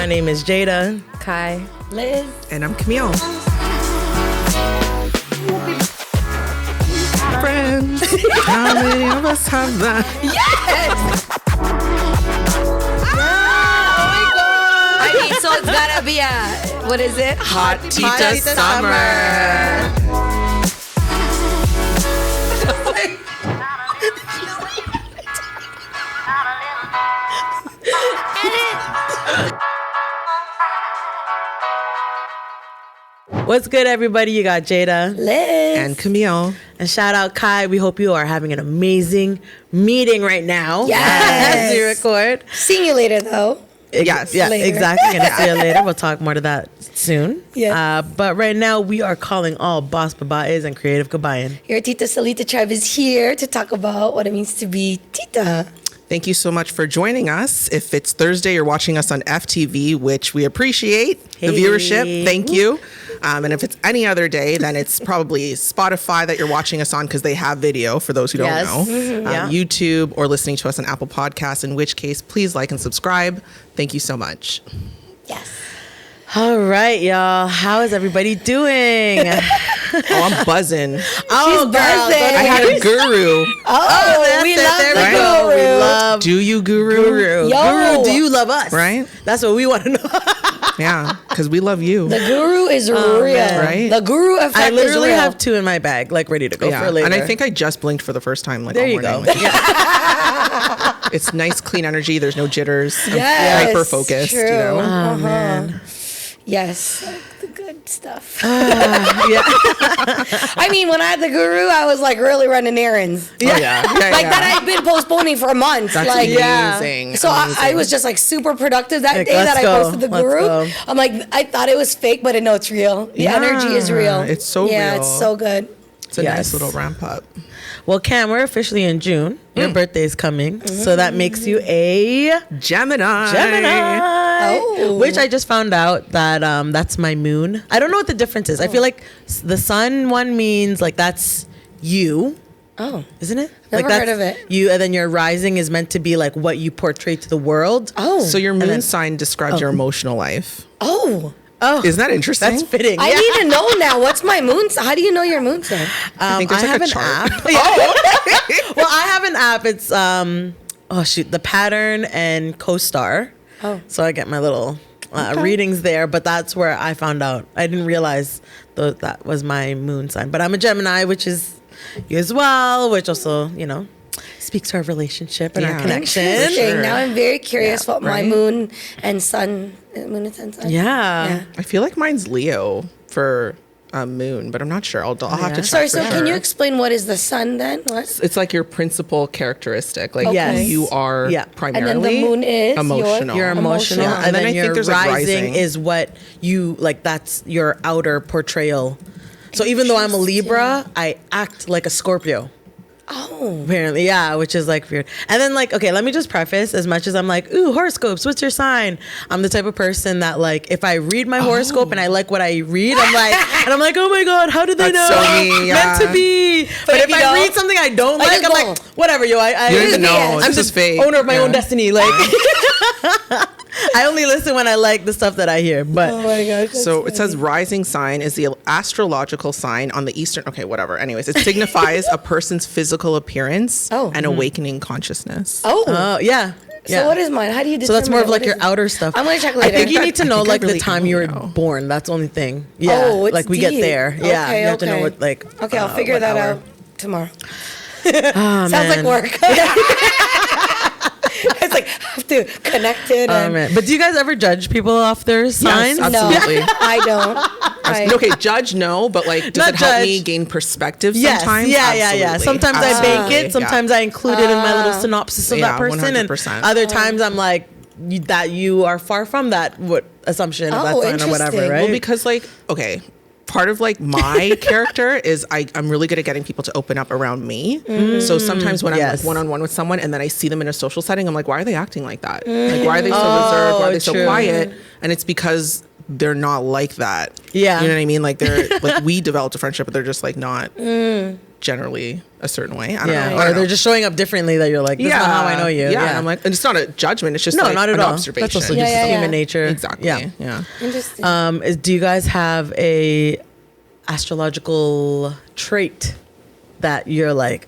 My name is Jada. Kai. Liz. And I'm Camille. Friends, how many of us have that? Yes! So it's gotta be what is it? Hot Tita Summer. What's good, everybody? You got Jada, Liz, and Camille. And shout out Kai. We hope you are having an amazing meeting right now. Yes. As we record. See you later, though. Yes. Yeah, later. exactly. Gonna see you later. We'll talk more to that soon. Yeah. But right now, we are calling all boss babaes and creative kabayan. Your Tita Salita tribe is here to talk about what it means to be Tita. Thank you so much for joining us. If it's Thursday, you're watching us on FTV, which we appreciate the viewership. Thank you. And if it's any other day, then it's probably Spotify that you're watching us on because they have video for those who don't know. Mm-hmm. YouTube or listening to us on Apple Podcasts, in which case, please like and subscribe. Thank you so much. Yes. All right, y'all. How is everybody doing? I'm buzzing. Oh, buzzing. I had a guru. We love the There we guru. go. We love Do you, guru? Guru. Yo. Guru, do you love us? Right? That's what we want to know. Yeah, because we love you. The guru is real. Right? The guru effect I literally is real. have 2 in my bag, like ready to go for later. And I think I just blinked for the first time. Like there all you morning. go. Like, it's nice, clean energy. There's no jitters. Yes, I'm hyper focused. true. You know? Oh, man. Yes, the good stuff. Yeah. I mean, when I had the guru, I was like really running errands. Oh, yeah. Like that I've been postponing for months. That's like, amazing. So Amazing. I was just like super productive that Like, day that let's I go. posted the Let's guru. go. I'm like, I thought it was fake, but no, it's real. The energy is real. It's so yeah, real. it's so good. It's a Yes. nice little ramp up. Well, Cam, we're officially in June. Your birthday's coming. So that makes you a Gemini. Oh. Which I just found out that that's my moon. I don't know what the difference is. I feel like the sun one means like that's you. Oh. Isn't it? Never like that's heard of it. You, and then your rising is meant to be like what you portray to the world. Oh. So your moon sign describes your emotional life. Oh. Oh, Isn't that interesting? that's fitting. I need to know now. What's my moon sign? How do you know your moon sign? I think there's I like have a an chart. app. Well, I have an app. It's the Pattern and CoStar. Oh. So I get my little readings there, but that's where I found out. I didn't realize that was my moon sign. But I'm a Gemini, which is you as well, which also, speaks to our relationship and our connection. Interesting. Sure. Now I'm very curious what my Right? moon and sun, moon and sun sign. Yeah. I feel like mine's Leo for moon, but I'm not sure. I'll have to check. Sorry, for so sure. can you explain what is the sun then? What? It's like your principal characteristic, like Yes. who you are primarily. And then the moon is emotional. You're emotional, Emotional. and then I your think there's like rising rising. is what you like. That's your outer portrayal. So even though I'm a Libra, I act like a Scorpio. Oh. Apparently, yeah, which is like weird. And then okay, let me just preface, as much as I'm like, ooh, horoscopes, what's your sign? I'm the type of person that like, if I read my horoscope and I like what I read, I'm like, oh my God, how did they That's know? so me, Meant to be. But if you I don't, read something I don't I like, just I'm go. like, whatever, yo. I You don't even know. I'm This is just fake. owner of my own Yeah. destiny. Like, I only listen when I like the stuff that I hear. But Oh my gosh. So it says rising sign is the astrological sign on the Eastern. Okay, whatever. Anyways, it signifies a person's physical appearance and awakening consciousness. Oh. yeah. So what is mine? How do you determine So that's more of it? like What your is- outer stuff. I'm gonna check I later. think you need to know think I like really the time only you were know. born. That's the only thing. Yeah. Oh, it's like we get deep. there. Yeah. Okay, You have to know okay. what like. Okay, I'll figure what that hour. out tomorrow. Oh, Sounds like man. work. It's like I have to connect it. Oh, and man. But do you guys ever judge people off their signs? absolutely. No, I don't. Okay, judge no, but like, does Not it help judge. me gain perspective Yes. sometimes? Yeah. Absolutely. Sometimes I Absolutely. bank it. Sometimes I include it in my little synopsis of Yeah, that person. 100%. And other times I'm like, that you are far from that assumption of that sign or whatever, interesting. right? Well, because like, okay, part of like my character is I'm really good at getting people to open up around me. So sometimes when I'm Yes. like one-on-one with someone and then I see them in a social setting, I'm like, why are they acting like that? Like, why are they so reserved? Why are they so true. quiet? And it's because they're not like that. Yeah. You know what I mean? Like they're like, we developed a friendship, but they're just like not generally a certain way. I don't Yeah, know. or they're just showing up differently that you're like, this is not how I know you. Yeah, and I'm like, and it's not a judgment. It's just no, like not at an all. observation. That's also just human nature. Exactly. Yeah. Interesting. Do you guys have a astrological trait that you're like,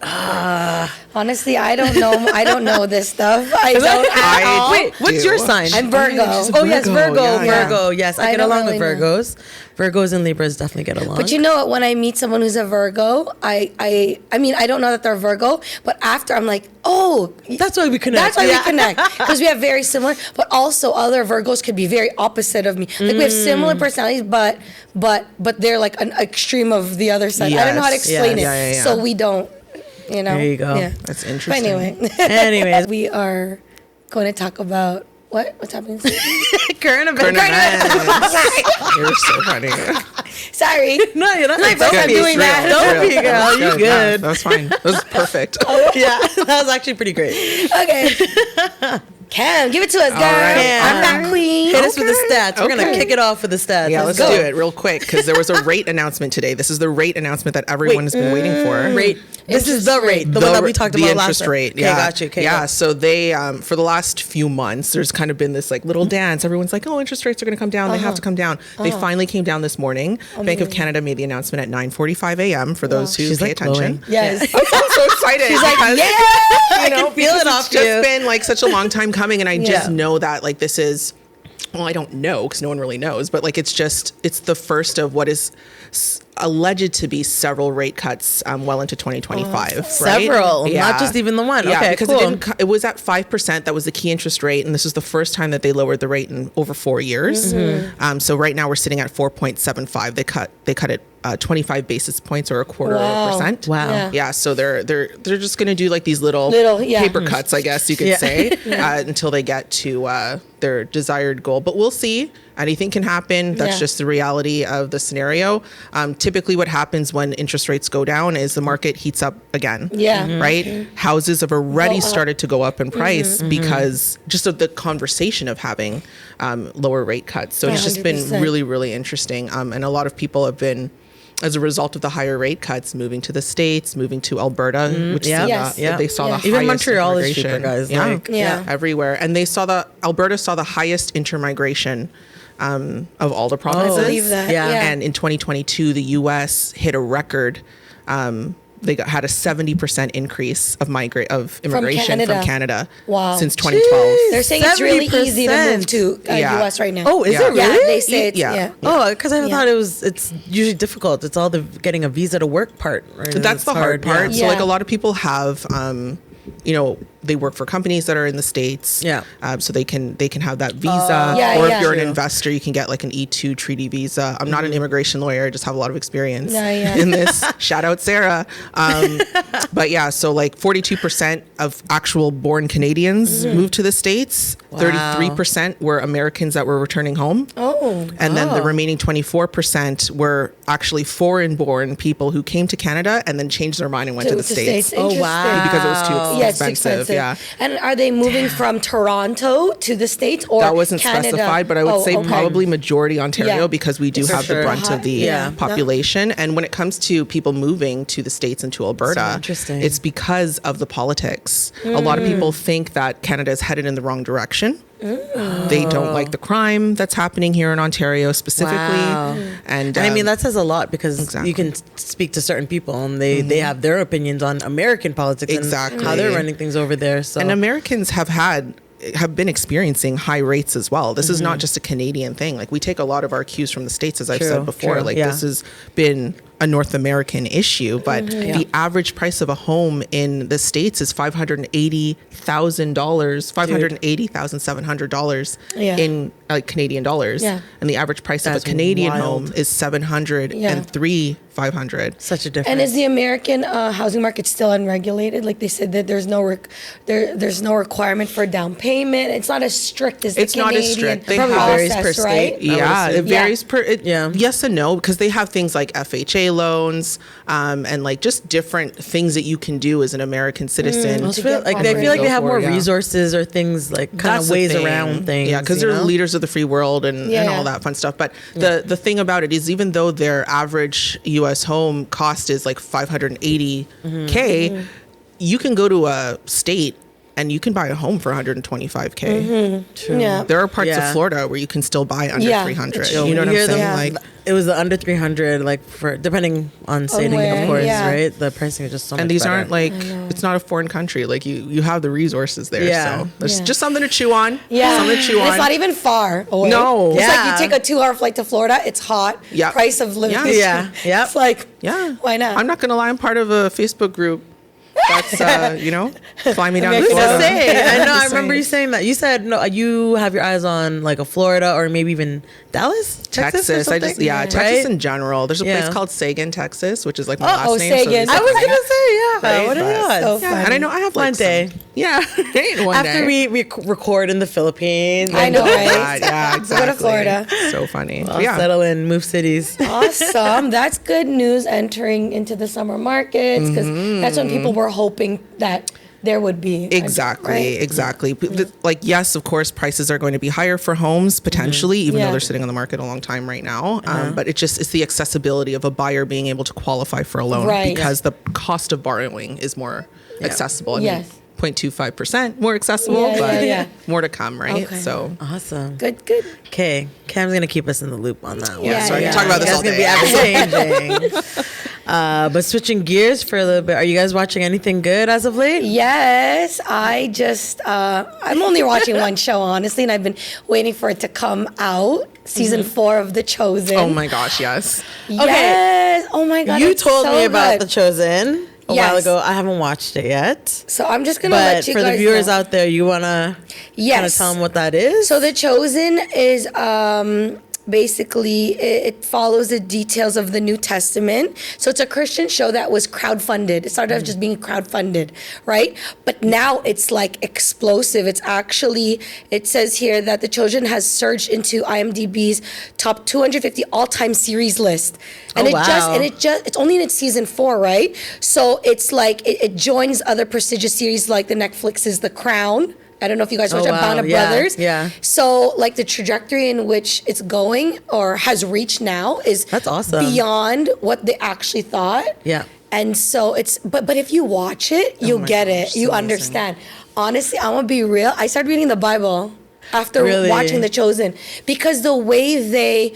Honestly, I don't know. I don't know this stuff. I don't at all. Wait, what's your sign? I'm Virgo. Oh, yes, Virgo. Yeah. Virgo. Yes, I get don't along really with Virgos. Virgos and Libras definitely get along. But you know what? When I meet someone who's a Virgo, I mean, I don't know that they're Virgo, but after I'm like, oh, that's why we connect. That's why we connect, because we have very similar. But also, other Virgos could be very opposite of me. Like we have similar personalities, but they're like an extreme of the other side. I don't know how to explain it. So we don't. You know. There you go. Yeah. That's interesting. But Anyways, we are going to talk about what's happening. current events. You're so funny. Sorry. No, you're not. My first time doing that. Don't be, girl. You good. That's fine. That was perfect. Yeah, that was actually pretty great. Okay. Cam, give it to us, girl. right. I'm that queen. Hit us with the stats. We're gonna Okay. kick it off with the stats. Yeah, let's go. do it real quick because there was a rate announcement today. This is the rate announcement that everyone has been waiting for. Rate. This is the rate. The one that we talked about the last interest time. rate. Okay, Yeah, got you. Okay, yeah. go. So they, for the last few months, there's kind of been this like little dance. Everyone's like, "Oh, interest rates are going to come down. They have to come down." They finally came down this morning. Bank of Canada made the announcement at 9:45 a.m. for those who She's pay like attention. glowing. Yes. I'm so excited. She's like, because, yeah. you know, can feel it because off it's just you. been like such a long time coming, and I just Yeah. know that like this is. Well, I don't know because no one really knows, but like it's the first of what is alleged to be several rate cuts well into 2025. Right? Several, not just even the one. Yeah, Okay, because cool. it was at 5%. That was the key interest rate, and this is the first time that they lowered the rate in over 4 years. So right now we're sitting at 4.75. They cut it 25 basis points or a quarter of a percent. Wow. Yeah. Yeah, so they're just going to do like these little yeah. paper cuts, I guess you could Yeah. say, until they get to their desired goal. But we'll see. Anything can happen. That's Yeah. just the reality of the scenario. Typically, what happens when interest rates go down is the market heats up again. Yeah. Mhm. Right? Houses have already Go up. started to go up in price because just of the conversation of having lower rate cuts. So it's just been 100%. really, really interesting. And a lot of people have been, as a result of the higher rate cuts, moving to the States, moving to Alberta, which yeah. Yes. they saw Yes. the Even highest Montreal is cheaper, immigration. guys. Yeah. Like, Yeah. Everywhere. And Alberta saw the highest intermigration of all the provinces. believe that. Yeah. Yeah. And in 2022, the U.S. hit a record. Had a 70% increase of immigration from Canada Wow. since 2012. They're saying it's really easy to move 70%. to Yeah. U.S. right now. Oh, is Yeah. it Yeah, really? they say it's, Yeah. yeah. Oh, because I Yeah. thought it's usually difficult. It's all the getting a visa to work part. Right? That's It's the hard part. Yeah. So like Yeah. a lot of people have, they work for companies that are in the States. Yeah. So they can have that visa. Yeah, or yeah. if you're an True. investor, you can get like an E2 treaty visa. I'm not an immigration lawyer. I just have a lot of experience Yeah. in this. Shout out Sarah. But yeah, so like 42% of actual born Canadians moved to the States. Wow. 33% were Americans that were returning home. Oh. And then the remaining 24% were actually foreign-born people who came to Canada and then changed their mind and went to the States. Oh, wow. Because it was too Yeah, it's expensive. Yeah. And are they moving from Toronto to the States or That wasn't Canada? specified, but I would Oh, say okay. probably majority Ontario Yeah. because we do For have sure. the brunt of the Yeah. population. And when it comes to people moving to the States and to Alberta, So interesting. it's because of the politics. A lot of people think that Canada is headed in the wrong direction. They don't like the crime that's happening here in Ontario specifically. Wow. And I mean, that says a lot because Exactly. you can speak to certain people and they have their opinions on American politics Exactly. and how they're running things over there. So And Americans have been experiencing high rates as well. This is not just a Canadian thing. Like we take a lot of our cues from the States, as I've True, said before. true, Like yeah. this has been a North American issue, but the average price of a home in the States is $580,000, $580,700 Yeah. in Canadian dollars. Yeah. And the average price of That's a Canadian wild. home is $703,500. such a difference. And is the American housing market still unregulated? Like they said that there's no there's no requirement for down payment. It's not as strict as the It's not Canadian as strict. They Probably have- varies per process, state. right? Yeah, I would it assume. varies per. Yeah. Yes and no, because they have things like FHA FHA loans, and like just different things that you can do as an American citizen. I feel like they have more resources or things like kind of ways around things. Yeah, because they're leaders of the free world and all that fun stuff. But the thing about it is, even though their average U.S. home cost is like $580K, you can go to a state and you can buy a home for $125K. True. Yeah. There are parts of Florida where you can still buy under $300. You know what I'm saying? Like, it was the under 300, like for depending on city, of course, right? The pricing is just so much and these better. aren't like, it's not a foreign country. Like you have the resources there. So there's just something to chew on. Yeah. Something to chew on. It's not even far away. No. It's like you take a 2-hour flight to Florida. It's hot. Yeah. Price of living. Yeah. It's like, why not? I'm not going to lie. I'm part of a Facebook group that's, fly me down to Who's Florida. to say? I know. I remember you saying that. You said no. You have your eyes on like a Florida or maybe even Dallas, Texas. Or something? Texas in general. There's a place called Sagan, Texas, which is like my last name. Sagan. I was gonna say, what are the odds? So and I know I have like one day. After we record in the Philippines. I know, right? Yeah, exactly. Go to Florida. So funny. I'll settle in, move cities. Awesome. That's good news entering into the summer markets because that's when people were hoping that there would be. Exactly. Like, yes, of course, prices are going to be higher for homes potentially, even though they're sitting on the market a long time right now. But it's the accessibility of a buyer being able to qualify for a loan because the cost of borrowing is more accessible. I mean, 0.25% more accessible, but more to come, right? Okay. So awesome. Good. Okay, Cam's gonna keep us in the loop on that one. So I can talk about this all day. It's gonna be ever changing. But switching gears for a little bit, are you guys watching anything good as of late? Yes, I just I'm only watching one show honestly, and I've been waiting for it to come out. Season 4 of The Chosen. Oh my gosh, yes. Yes. Oh my god. You told me about The The Chosen a while ago. I haven't watched it yet. So I'm just gonna let you guys But for the viewers know. out there, you wanna kind of tell them what that is? So The Chosen is basically it follows the details of the New Testament. So it's a Christian show that was crowdfunded. It started off just being crowdfunded, right? But now it's like explosive. It's actually, it says here that The Chosen has surged into IMDb's top 250 all-time series list. And it's only in its season 4, right? So it's like it joins other prestigious series like the Netflix's The Crown. I don't know if you guys watch Band of Brothers. Yeah. So like the trajectory in which it's going or has reached now is that's awesome. Beyond what they actually thought. Yeah. And so it's but if you watch it, you'll get it. You understand. Honestly, I'm gonna be real. I started reading the Bible after watching The Chosen because the way they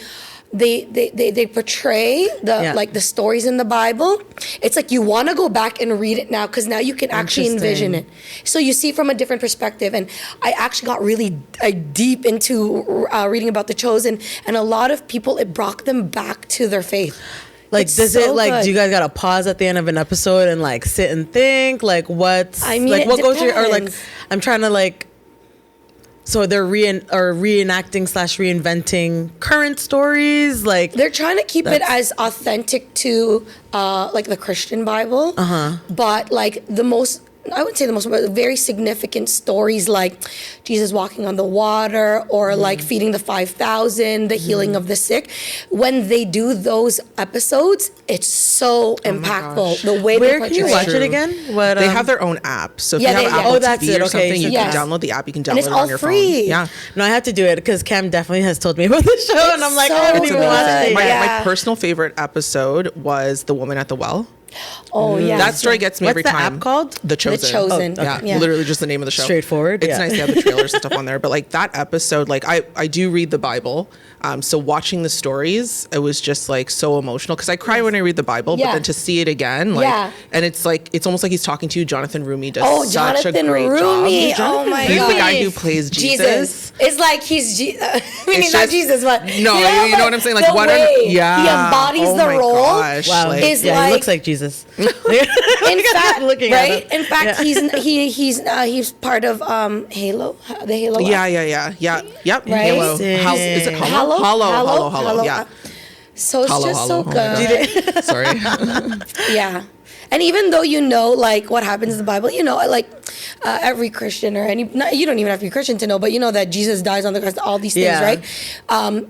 portray the stories in the Bible. It's like you want to go back and read it now because now you can actually envision it. So you see from a different perspective. And I actually got really deep into reading about The Chosen, and a lot of people, it brought them back to their faith. Like, do you guys gotta pause at the end of an episode and like sit and think like what goes through, or like I'm trying to like. So they're reenacting / reinventing current stories. Like they're trying to keep it as authentic to like the Christian Bible, but like I wouldn't say the most, but very significant stories like Jesus walking on the water or like feeding the 5,000, the healing of the sick. When they do those episodes, it's so impactful. The way where can you watch it again? They have their own app. So if you have Apple TV or something, you can download the app. You can download it on your phone. Yeah. No, I have to do it because Cam definitely has told me about the show, and I'm like, I haven't even watched it. My personal favorite episode was The Woman at the Well. Oh yeah, that story gets me every time. What's the app called? The Chosen. The Chosen. Yeah, literally just the name of the show. Straightforward. It's nice to have the trailers and stuff on there, but like that episode, like I do read the Bible, so watching the stories, it was just like so emotional because I cry when I read the Bible, but then to see it again, like, and it's like it's almost like he's talking to you. Jonathan Roumie does such a great Roumie. job. Oh my god, he's the guy who plays Jesus. It's like he's I mean, he's not Jesus, but you know what I'm saying? Like what? He embodies the role. Wow, is he looks like Jesus. In fact, right? In fact, he's part of Halo, the Halo. Yep. Right? Halo. Is it Hollow? Hollow. Yeah. So it's just so good. Sorry. Yeah. And even though you know, like, what happens in the Bible, you know, like, every Christian or you don't even have to be Christian to know, but you know that Jesus dies on the cross, all these things, right?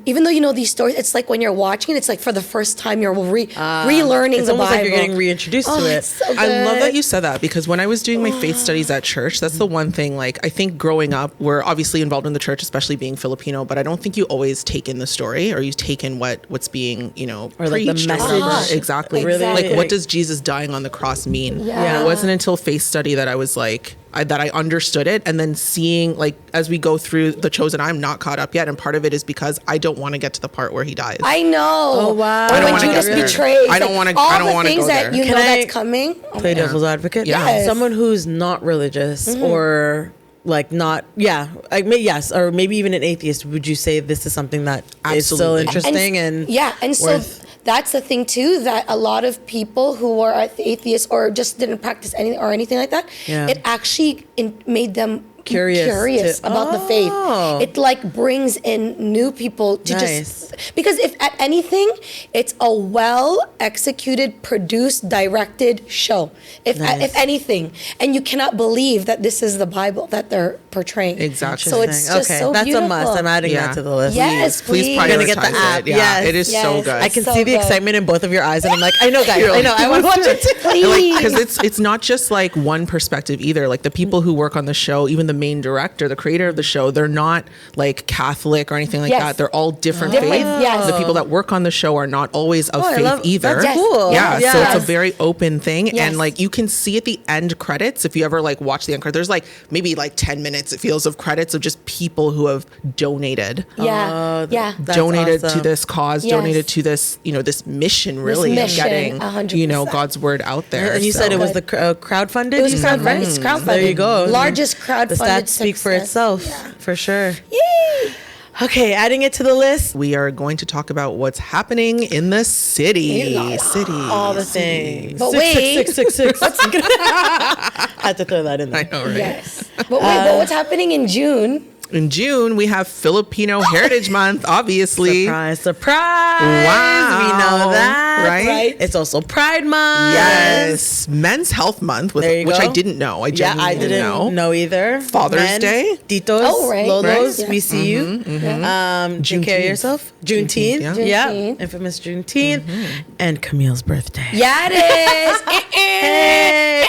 Even though you know these stories, it's like when you're watching it, it's like for the first time you're relearning the Bible. It's almost like you're getting reintroduced to it. So I love that you said that, because when I was doing my faith studies at church, that's the one thing, like, I think growing up, we're obviously involved in the church, especially being Filipino, but I don't think you always take in the story, or you take in what's being, you know, or like preached the message. Exactly. Really? Like, what does Jesus dying on the cross mean? And it wasn't until faith study that I was like, that I understood it. And then seeing, like, as we go through The Chosen, I'm not caught up yet. And part of it is because I don't want to get to the part where he dies. I know. Oh, wow. Or when Judas betrays. I don't want to all I don't the want to things go that there. you know that's coming. Play devil's advocate. Yeah. Yes. Someone who's not religious or like not, yes, or maybe even an atheist. Would you say this is something that is still interesting and so that's the thing too, that a lot of people who are atheists or just didn't practice anything like that, it actually made them curious about the faith. It like brings in new people to just, because if at anything, it's a well executed, produced, directed show. If anything, and you cannot believe that this is the Bible that they're portraying. Exactly. So it's just so that's beautiful. a must. I'm adding that to the list. Yes, please I'm gonna get the prioritize app. it. Yeah, it is so good. I can So see the good. excitement in both of your eyes, and I'm like, I know, guys. I know. I want to watch it too. Please. Because it's not just like one perspective either. Like the people who work on the show, even the main director, the creator of the show, they're not like Catholic or anything like that. They're all different faiths. Yes. The people that work on the show are not always of faith either. That's cool. Yeah, Yes. so it's a very open thing. Yes. And like you can see at the end credits, if you ever like watch the end credits, there's like maybe like 10 minutes, it feels, of credits of just people who have donated. That's Donated awesome. to this cause, Yes. donated to this, this mission really mission, of getting, 100%. God's word out there. And you said it was the crowdfunded? It was crowdfunded. It's crowdfunded. There you go. Largest crowdfunded The stats speak for success. itself, for sure. Yay! Okay, adding it to the list. We are going to talk about what's happening in the city. All the things. But wait. Six. Had to throw that in there. I know, right? Yes. But wait, but what's happening in June? In June, we have Filipino Heritage Month, obviously. Surprise. Wow. We know that. Right? It's also Pride Month. Yes. Men's Health Month, which I didn't know. I genuinely didn't know either. Father's Day. Titos, right. Lolos, Right. we see you. Take care of yourself. Juneteenth. Yeah. Infamous Juneteenth. And Camille's birthday. Yeah, it is. Hey.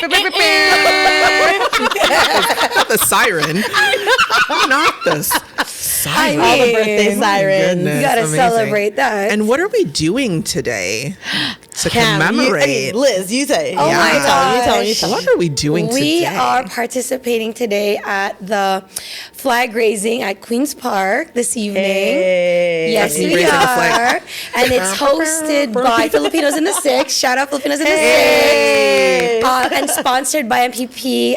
Not the siren. Not the siren. I All the mean, birthday sirens. goodness. You gotta Amazing. celebrate that. And what are we doing today to commemorate? Liz, you say. Oh my gosh. You tell me. What are we doing We today? are participating today at the flag raising at Queen's Park this evening. Hey. Yes, Raising we the are. flag. And it's hosted by Filipinos in the Six. Shout out Filipinos in the Hey. Six. And sponsored by MPP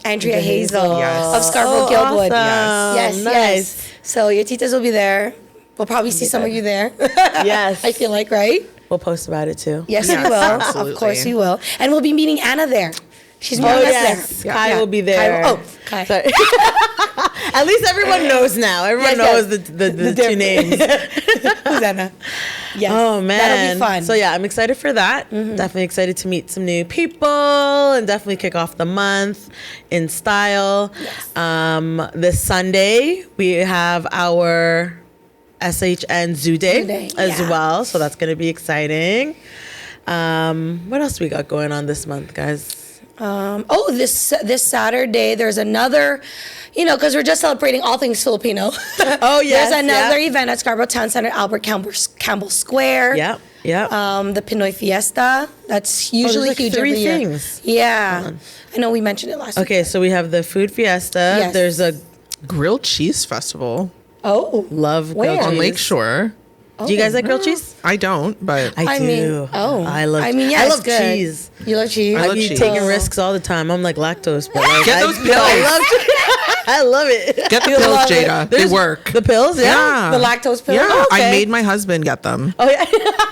Andrea Hazel of Scarborough Guildwood. Awesome. Yes, Nice. yes. So your titas will be there. We'll probably see some of you there. Yes. I feel like, right? We'll post about it too. Yes, Yes, we will. absolutely. Of course we will. And we'll be meeting Anna there. She's meeting Oh, us yes. there. Kai will be Kai there. Kai. Sorry. At least everyone knows now. Everyone knows the two names. Who's Anna? Yes. Oh man, That'll be fun. So yeah, I'm excited for that. Definitely excited to meet some new people and definitely kick off the month in style. Yes. This Sunday we have our SHN Zoo Day as well, so that's going to be exciting. What else we got going on this month, guys? This Saturday there's another, because we're just celebrating all things Filipino. Oh yes, There's another event at Scarborough Town Center, Albert Campbell Square. Yep. The Pinoy Fiesta. That's usually there's like huge 3 every year. things. Yeah. I know we mentioned it last week. Okay, so we have the food fiesta. Yes. There's a Grilled Cheese Festival Oh. love Where? grilled on cheese. Lakeshore. Do you guys like grilled cheese? I don't, but I do. I love. yeah, I it's love good. cheese. You love cheese? I I love be cheese. taking risks all the time. I'm like lactose, but like, Get those pills. I love I love it. get the You pills, love it. Jada. They There's work. The pills, yeah. The lactose pill? Yeah, Oh, I okay. made my husband get them. Oh yeah.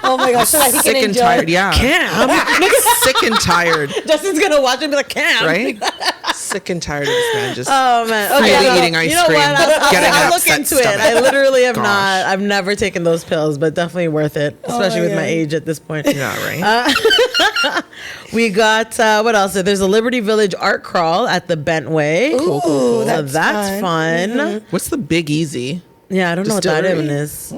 Oh my gosh, so that he Sick can and enjoy. tired. Yeah. Cam. Sick and tired. Justin's gonna watch and be like, Cam. Right? sick and tired of this man just Okay, eating ice cream. I'll look into it. I literally have not. I've never taken those pills, but definitely worth it, especially with my age at this point. Yeah, right. We got what else? There's a Liberty Village art crawl at the Bentway. Cool. That's fun. Mm-hmm. What's the Big Easy? Yeah, I don't know what that even is.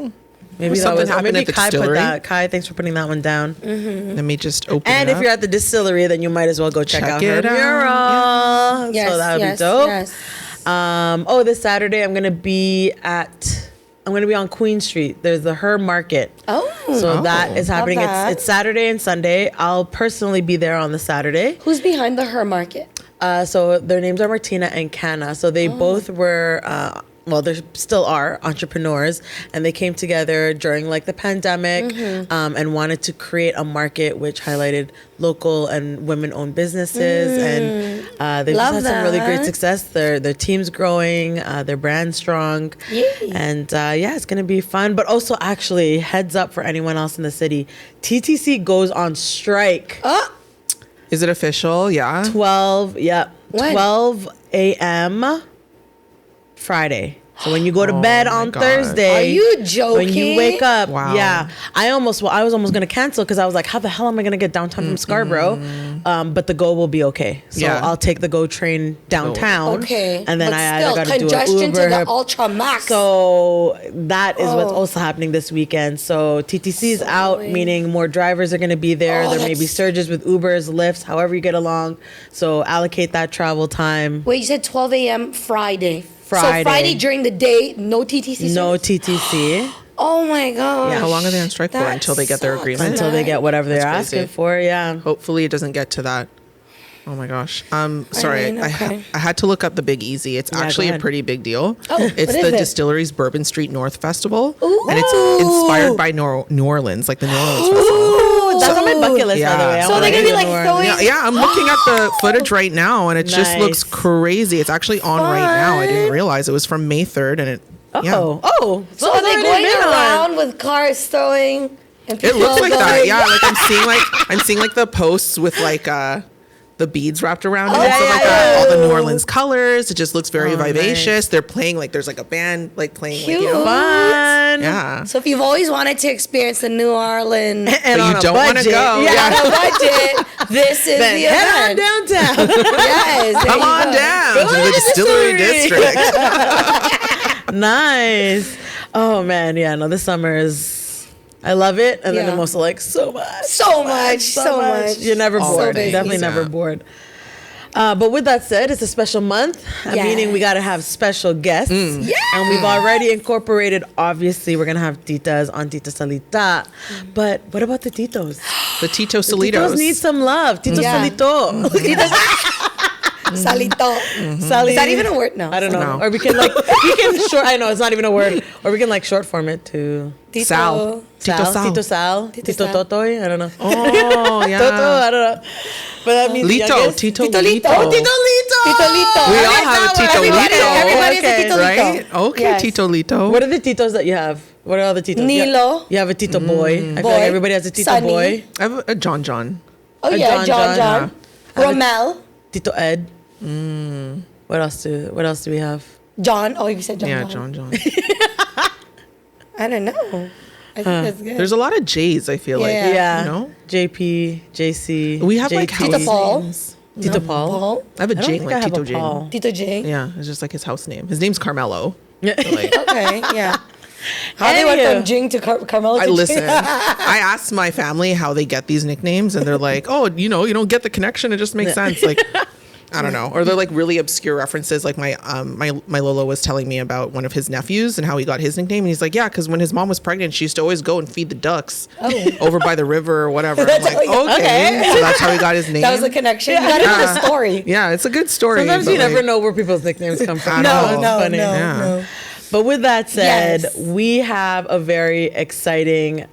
Maybe that was happened at the Kai distillery. put that. Kai, thanks for putting that one down. Let me just open And it if up. you're at the distillery, then you might as well go check out her it out. mural. Yes, So that would be dope. This Saturday I'm gonna be on Queen Street. There's the Her Market. So that is happening. that. It's Saturday and Sunday. I'll personally be there on the Saturday. Who's behind the Her Market? So their names are Martina and Canna. So they both were, they still are entrepreneurs, and they came together during like the pandemic and wanted to create a market which highlighted local and women-owned businesses. And they've just had some really great success. Their team's growing, their brand's strong. Yay. And it's going to be fun. But also, actually, heads up for anyone else in the city, TTC goes on strike. Is it official? Yeah. 12 a.m. Friday. So when you go to bed on God. Thursday, Are you joking? when you wake up, Wow. I was almost gonna cancel because I was like, how the hell am I gonna get downtown from Scarborough? But the GO will be okay. So I'll take the GO train downtown. Okay. And then but I still, gotta do an congestion Uber. to the ultra max. So that is what's also happening this weekend. So TTC is out, meaning more drivers are going to be there. There may be surges with Ubers, Lyfts, however you get along. So allocate that travel time. Wait, you said 12 a.m. Friday. Friday. So Friday during the day, no TTC No service? TTC Oh my gosh. Yeah. How long are they on strike for? That Until they get their sucks, agreement? until they get whatever they're That's crazy. asking for. Yeah. Hopefully it doesn't get to that. Oh my gosh. Sorry. mean, okay. I had to look up the Big Easy. It's actually go a ahead. pretty big deal. Oh, It's what is the it? Distillery's Bourbon Street North Festival. Ooh. And it's inspired by New Orleans, like the New Orleans Festival. Ooh, that's on my bucket list, by the Yeah. way. I So wanna they're gonna go be, like, to New Orleans. throwing- Yeah, I'm looking at the footage right now, and it just looks Nice. crazy. It's actually on right now. I didn't realize it was from May 3rd, and it. Yeah. So are they going around with cars throwing? And It looks people like that. going- Yeah, like I'm seeing the posts with like the beads wrapped around it and stuff like that. All the New Orleans colors. It just looks very vivacious. nice. They're playing like there's like a band like playing. Cute. Like, Fun. yeah. So if you've always wanted to experience the New Orleans And But on you a don't wanna budget. go. Yeah. on a budget, this is Then the head on event. downtown. Yes, there Come you on go. down Go to to the the Distillery Distillery. District. Nice. Oh man, yeah. No, this summer is. I love it, and then Yeah. I'm also like so much. So much. You're never So bored. busy. Definitely never Yeah. bored. But with that said, it's a special month, meaning we got to have special guests. Yeah. And we've already incorporated, obviously, we're going to have Titas on Tita Salita. But what about the Titos? The Tito Titos Salitos. need some love. Tito Yeah. Salito. Salito. Sali- Is that even a word? No. I don't know. No. Or we can short, I know, it's not even a word. Or we can like short form it to Tito. Sal. Tito Sal. Tito Sal. Tito Tito Sal. Totoy. I don't know. Oh yeah. Toto, I don't know. But that means Lito. youngest. Tito Tito Lito. Lito. Oh, Tito Lito. Tito Lito. We I all like have a that Tito one. Lito. Everybody has a Okay. Tito Lito. Right? Okay, Yes. Tito Lito. What are the Titos that you have? What are all the Titos? Nilo. You have a Tito boy. I feel Boy. like everybody has a Tito Sunny. boy. I have a John. Oh A yeah, John. John. Romel. Tito Ed. What else do we have? John. Oh, you said John. Yeah, John. I don't know. I think that's good. There's a lot of J's, I feel like. Yeah. Yeah. You know? JP, JC. We have like JT. house Tito Paul. names. Tito Paul. Paul. I have a I don't Jane, think like I have Tito a Jane. Paul. Tito J. Yeah, it's just like his house name. His name's Carmelo. Yeah. So, like, Okay, yeah. How they went Anywho. from Jing to Carmelo to I Jing. listen. I asked my family how they get these nicknames, and they're like, "Oh, you don't get the connection. It just makes sense." Like, I don't know, or they're like really obscure references. Like my Lolo was telling me about one of his nephews and how he got his nickname, and he's like, "Yeah, because when his mom was pregnant, she used to always go and feed the ducks over by the river or whatever." I'm like, okay, so that's how he got his name. That was a connection. You got to know the story. Yeah, it's a good story. Sometimes but, you never like, know where people's nicknames come from. I know. It's No, funny. no. But with that said, Yes. we have a very exciting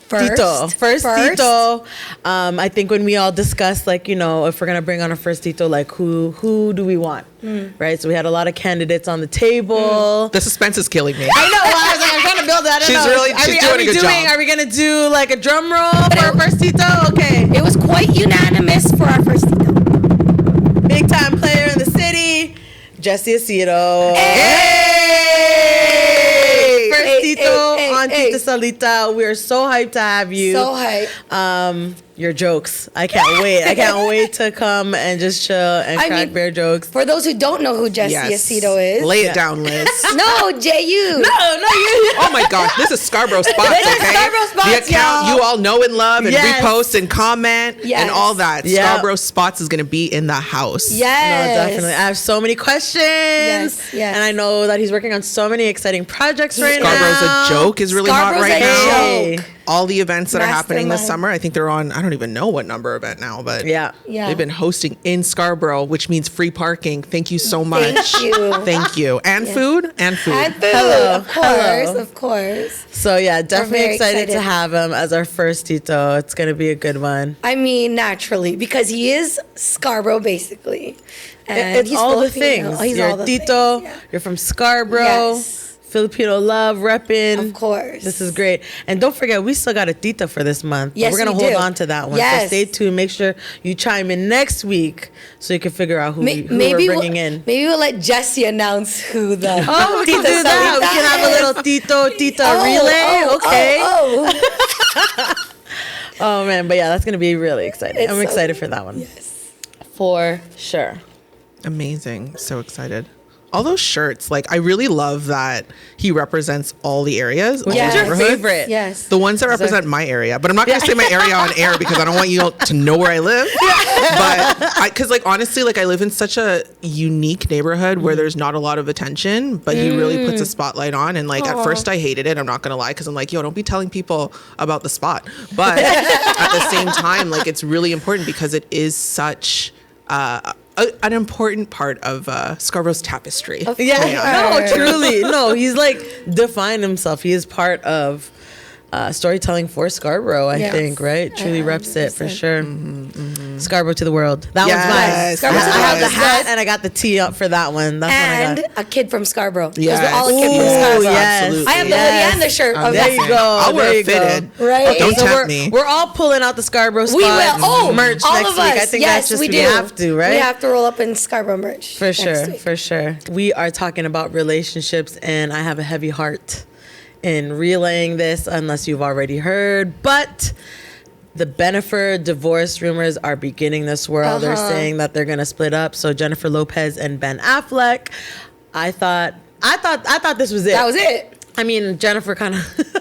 First Tito. I think when we all discussed, like, if we're gonna bring on a first Tito, like who do we want, right? So we had a lot of candidates on the table. the suspense is killing me. I know. Well, I was like, I'm trying to build that. I don't know. She's doing a good job. Are we gonna do like a drum roll for our first Tito? Okay. It was quite unanimous for our first Tito. Big time player in the city. Jesse Aceto. Hey! First Tito on Tita Salita. We're so hyped to have you. So hyped. Your jokes. I can't wait. I can't wait to come and just chill and crack bear jokes. For those who don't know who Jesse Aceto is. Lay it down, Liz. No, J.U. No, you. Oh my gosh, this is Scarborough Spots, This is okay? Scarborough Spots, the account y'all. you all know and love and repost and comment and all that. Yep. Scarborough Spots is going to be in the house. Yes. No, definitely. I have so many questions. Yes. And I know that he's working on so many exciting projects right Scarborough's now. a Joke is really hot right now. Joke. All the events that are happening this Mastermind. summer, I think they're on, I don't even know what number event now, but they've been hosting in Scarborough, which means free parking. Thank you so much. Thank you. Thank you. And food. And food. Hello. Of course. Of course. So yeah, definitely very excited to excited. have him as our first Tito. It's going to be a good one. I mean, naturally, because he is Scarborough, basically. And It's he's all the Filipino. things. He's You're all the Tito. things, yeah. You're from Scarborough. Yes. Filipino love, repping. Of course. This is great. And don't forget, we still got a Tita for this month. Yes, We're going we to hold do. on to that one. Yes. So stay tuned. Make sure you chime in next week so you can figure out who we're bringing in. Maybe we'll let Jesse announce who the We can Tita do that. We Salita can have a is. little Tita relay. Okay. Oh, man. But yeah, that's going to be really exciting. It's I'm so excited for that one. Yes. For sure. Amazing. So excited. All those shirts, like I really love that he represents all the areas. Which all is the your neighborhoods. favorite? Yes. The ones that represent my area, but I'm not going to say my area on air because I don't want you to know where I live. But because like honestly, like I live in such a unique neighborhood where there's not a lot of attention, but he really puts a spotlight on. And like at first I hated it. I'm not going to lie because I'm like, yo, don't be telling people about the spot. But at the same time, like it's really important because it is such an important part of Scarborough's tapestry. No, truly. No, he's like defined himself. He is part of storytelling for Scarborough, I think, right? Truly reps it for sure. Scarborough to the world. That one's mine. Scarborough to the I have world the is hat good. and I got the tee up for that one. That's And what I got. a kid from Scarborough. 'Cause Yes. we're all a kid from Ooh, Scarborough. yes. I have the hoodie and the shirt. of There that. you go. I'll wear There it you go. fitted. Right. Don't So tempt me. we're all pulling out the Scarborough spots We will. Oh, merch all next of week. us. I think yes, that's just we we do. have to, right? We have to roll up in Scarborough merch. For next sure, week. for sure. We are talking about relationships, and I have a heavy heart in relaying this, unless you've already heard. But the Bennifer divorce rumors are beginning this world. They're saying that they're gonna split up. So Jennifer Lopez and Ben Affleck. I thought this was it. That was it. I mean, Jennifer kind of.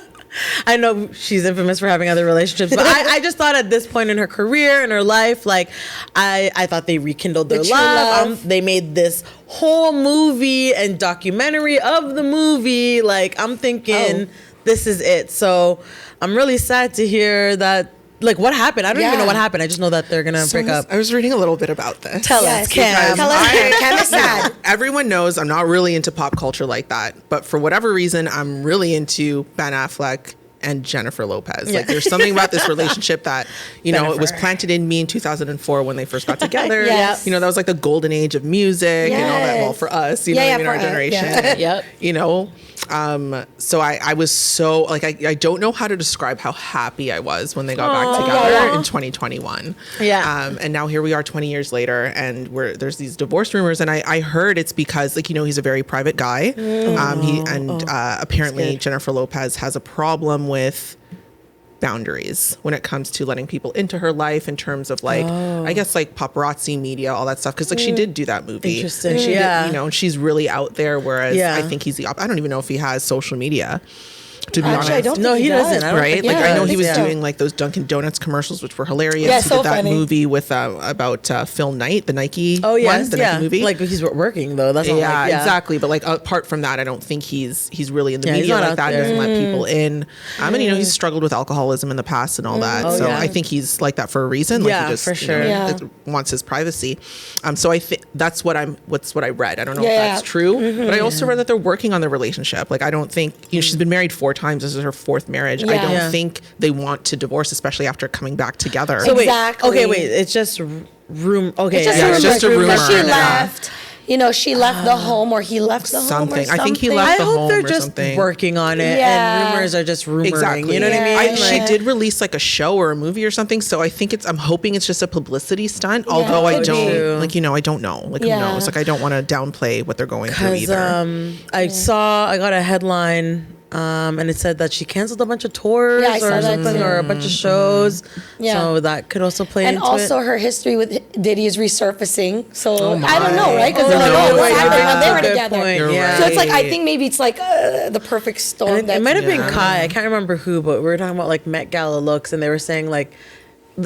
I know she's infamous for having other relationships, but I just thought at this point in her career, in her life, like I thought they rekindled their true love. love. They made this whole movie and documentary of the movie. Like I'm thinking, this is it. So I'm really sad to hear that. Like what happened? I don't even know what happened. I just know that they're gonna break up. I was reading a little bit about this. Tell Yes. us, Cam. Tell us, Cam is sad. Everyone knows I'm not really into pop culture like that, but for whatever reason, I'm really into Ben Affleck and Jennifer Lopez. Like there's something about this relationship that, you know, it was planted in me in 200004 when they first got together. Yes. You know, that was like the golden age of music and all that. Well, Yes. for us, you know, Yeah, in for our us, generation. yeah. Yep. You know, so I was so like, I don't know how to describe how happy I was when they got back together in 2021. Yeah. And now here we are 20 years later and there's these divorce rumors. And I heard it's because like, you know, he's a very private guy. Apparently Jennifer Lopez has a problem with boundaries when it comes to letting people into her life in terms of like, I guess like paparazzi media, all that stuff. Cause like she did do that movie. Interesting. And she Yeah. did, you know, and she's really out there. Whereas Yeah. I think he's I don't even know if he has social media. To be Actually, I honest. don't No, think he does. doesn't. I don't Right? think Like he I know does. he was Yeah. doing like those Dunkin' Donuts commercials, which were hilarious. Yeah, he so did that funny. movie with about Phil Knight, the Nike. Oh yes, one, the yeah. Nike movie. Like he's working though. That's not Yeah, like, exactly. But like apart from that, I don't think he's really in the Yeah, he's media not like out that. there. Doesn't let people in. And you know he's struggled with alcoholism in the past and all that. Oh, so yeah. I think he's like that for a reason. Like Yeah, he just, for you sure. know, Yeah. wants his privacy. So I think that's what I read. I don't know Yeah, if yeah. that's true, but I also read that they're working on their relationship. Like I don't think she's been married 4 times. This is her 4th marriage. I Yeah. don't Yeah. think they want to divorce, especially after coming back together. So wait, Exactly. okay, wait. It's just room. Okay, It's just Yeah, a it's rumor. just a rumor. But she Yeah. left. she left the home or he left the home or something. I think he left the home or something. I hope they're just working on it and rumors are just rumoring. Exactly. You know what I mean? She did release like a show or a movie or something. So I think I'm hoping it's just a publicity stunt. Although I don't, I don't know. Like, who knows? Like, I don't want to downplay what they're going through either. I got a headline. And it said that she canceled a bunch of tours or something, or a bunch of shows. So that could also play into it. And also her history with Diddy is resurfacing. So I don't know, right? Because what's happening when they were together. So it's like, I think maybe it's like the perfect storm. It might have been Kai. I can't remember who, but we were talking about like Met Gala looks, and they were saying like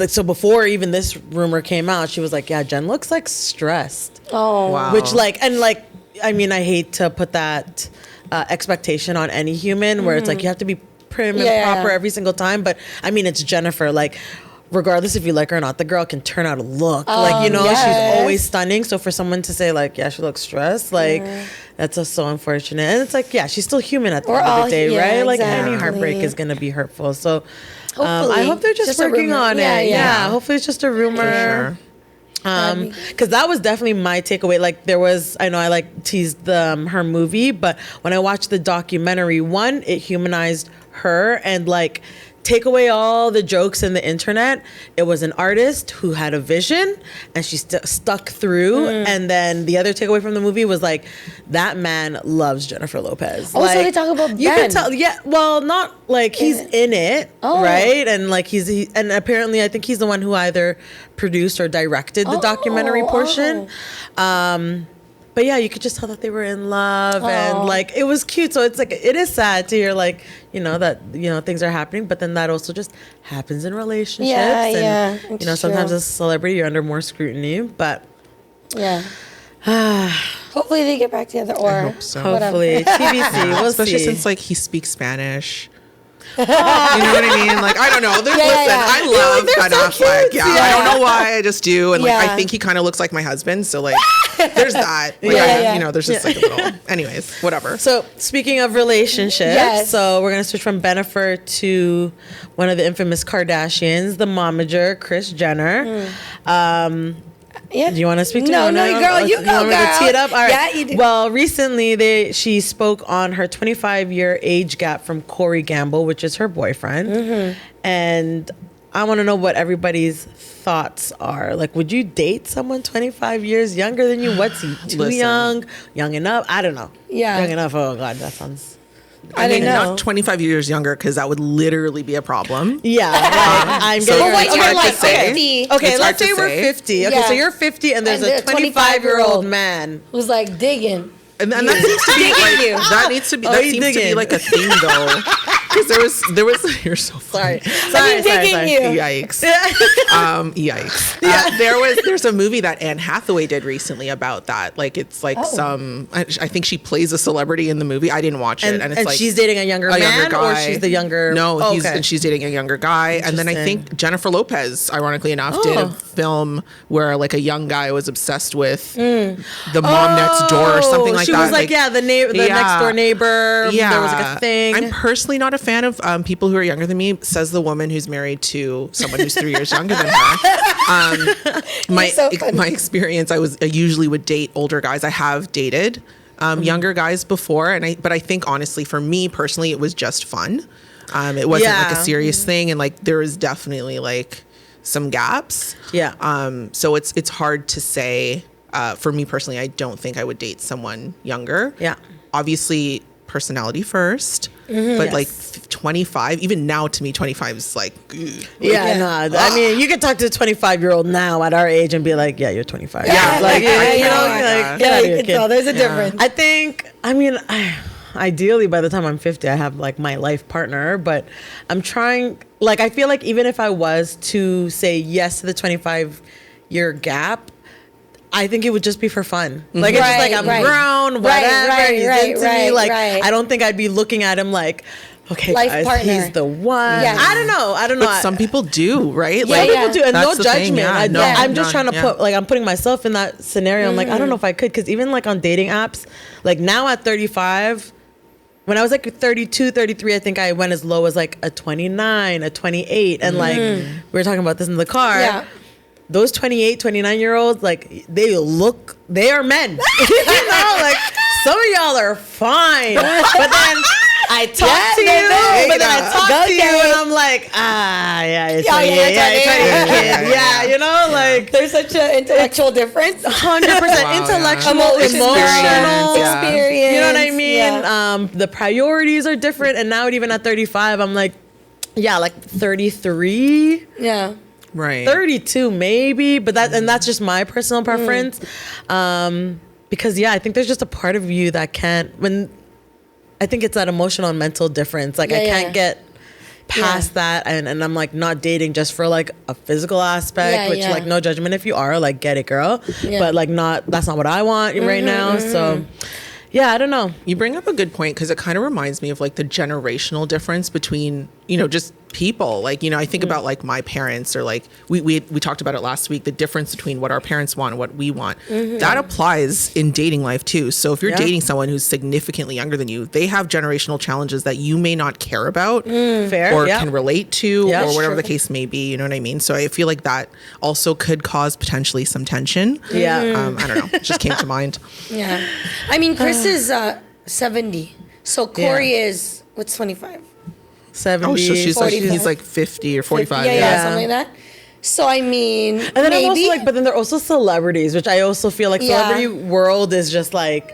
so before even this rumor came out, she was like, yeah, Jen looks like stressed. Oh, wow. Which I mean, I hate to put that expectation on any human where it's like you have to be prim and proper every single time, but I mean, it's Jennifer. Like, regardless if you like her or not, the girl can turn out a look. She's always stunning. So for someone to say like, yeah, she looks stressed, like that's just so unfortunate. And it's like, yeah, she's still human at the end of the day, right? Like any heartbreak is gonna be hurtful. So I hope they're just working on it. Yeah, hopefully it's just a rumor. Because that was definitely my takeaway. Like I know I like teased her movie, but when I watched the documentary, it humanized her and like take away all the jokes in the internet. It was an artist who had a vision and she stuck through. And then the other takeaway from the movie was like, that man loves Jennifer Lopez. Oh, so they talk about Ben. You can tell, well, not like he's in it, right? And like and apparently I think he's the one who either produced or directed the documentary portion. But yeah, you could just tell that they were in love and like it was cute. So it's like it is sad to hear like, that things are happening, but then that also just happens in relationships. And sometimes as a celebrity you're under more scrutiny. But hopefully they get back together or I hope so. Hopefully. TBC. We'll Especially see. since like he speaks Spanish. You know what I mean? Like, I don't know. I love Ben Affleck. I don't know why. I just do. And like, I think he kind of looks like my husband. So like, there's that. Like, there's just like a little. Anyways, whatever. So speaking of relationships, so we're gonna switch from Bennifer to one of the infamous Kardashians, the momager, Kris Jenner. Do you want to speak to No, girl, you go, want me to tee it up? All right. Yeah, you do. Well, recently she spoke on her 25-year age gap from Corey Gamble, which is her boyfriend. And I want to know what everybody's thoughts are. Like, would you date someone 25 years younger than you? What's he, too young? Young enough? I don't know. Yeah. Young enough. Oh, God, that sounds... I mean, not 25 years younger, because that would literally be a problem. Yeah, I'm getting. But wait, you're like 50. Okay, let's say we're 50. Okay, so you're 50, and there's a 25-year-old man who's like digging. And that seems to be like that needs to be that seems to be like a thing though, because there was you're so funny. Sorry. Yikes. Yikes. There's a movie that Anne Hathaway did recently about that. Like it's like I think she plays a celebrity in the movie. I didn't watch it, and it's like she's dating a younger man, guy. or she's the younger. No, and she's dating a younger guy, and then I think Jennifer Lopez, ironically enough, did a film where like a young guy was obsessed with the mom next door or something like that. She was like, the next door neighbor. Yeah. There was like a thing. I'm personally not a fan of people who are younger than me, says the woman who's married to someone who's 3 years younger than her. My experience, I usually would date older guys. I have dated younger guys before, but I think honestly, for me personally, it was just fun. It wasn't like a serious thing, and like there was definitely like some gaps. Yeah. So it's hard to say. For me personally, I don't think I would date someone younger. Yeah. Obviously, personality first. But like 25, even now to me, 25 is like, I mean, you could talk to a 25-year-old now at our age and be like, yeah, you're 25. Yeah. Like, you can tell there's a difference. I think, ideally by the time I'm 50, I have like my life partner, but I'm trying, like, I feel like even if I was to say yes to the 25-year gap, I think it would just be for fun. Like, it's just like, I'm grown, whatever, he's into me. Like, I don't think I'd be looking at him like, okay, life guys, partner. He's the one. Yeah. I don't know. But some people do, right? Some people do, and no judgment. I'm just trying to put, like, I'm putting myself in that scenario. I'm like, I don't know if I could, because even like on dating apps, like now at 35, when I was like 32, 33, I think I went as low as like a 29, a 28. And like, we were talking about this in the car. Yeah. those 28, 29-year-olds, like they are men. You know, like some of y'all are fine, but then I talk to you, but then I talk to you, and I'm like, it's you know, like there's such an intellectual difference. 100% intellectual, emotional experience. You know what I mean? The priorities are different, and now even at 35, I'm like, like 33. Yeah. Right. 32 maybe, but that's just my personal preference. Because I think there's just a part of you that I think it's that emotional and mental difference. Like I can't get past that, and I'm like not dating just for like a physical aspect, which like no judgment if you are, like get it, girl. But like that's not what I want right now. So I don't know. You bring up a good point, because it kind of reminds me of like the generational difference between, just people. Like, I think about like my parents, or like we talked about it last week, the difference between what our parents want and what we want. That applies in dating life too. So if you're dating someone who's significantly younger than you, they have generational challenges that you may not care about or can relate to, or whatever the case may be. You know what I mean? So I feel like that also could cause potentially some tension. I don't know. It just came to mind. Yeah. I mean, Chris is 70. So Corey is, what's 25? 70. Oh, so he's like 50 or 45. 50, something like that. So I mean, and then I'm also like, but then they're also celebrities, which I also feel like celebrity world is just like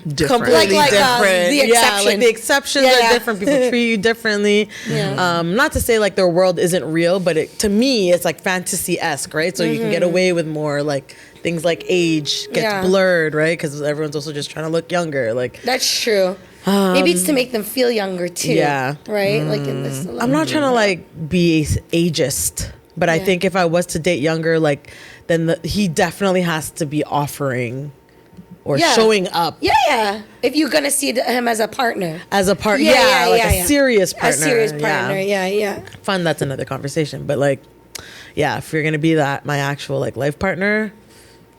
different. Completely like different. The exception. Like the exceptions are different. People treat you differently. Not to say like their world isn't real, but to me, it's like fantasy-esque, right? So you can get away with more, like things like age gets blurred, right? Because everyone's also just trying to look younger. Like that's true. Maybe it's to make them feel younger too. Yeah. Right? Like in this. I'm not trying to like be ageist, but I think if I was to date younger, like then he definitely has to be offering or showing up. Yeah. If you're gonna see him as a partner. A serious partner. A serious partner. Yeah. Fun. That's another conversation. But like, if you're gonna be my actual like life partner.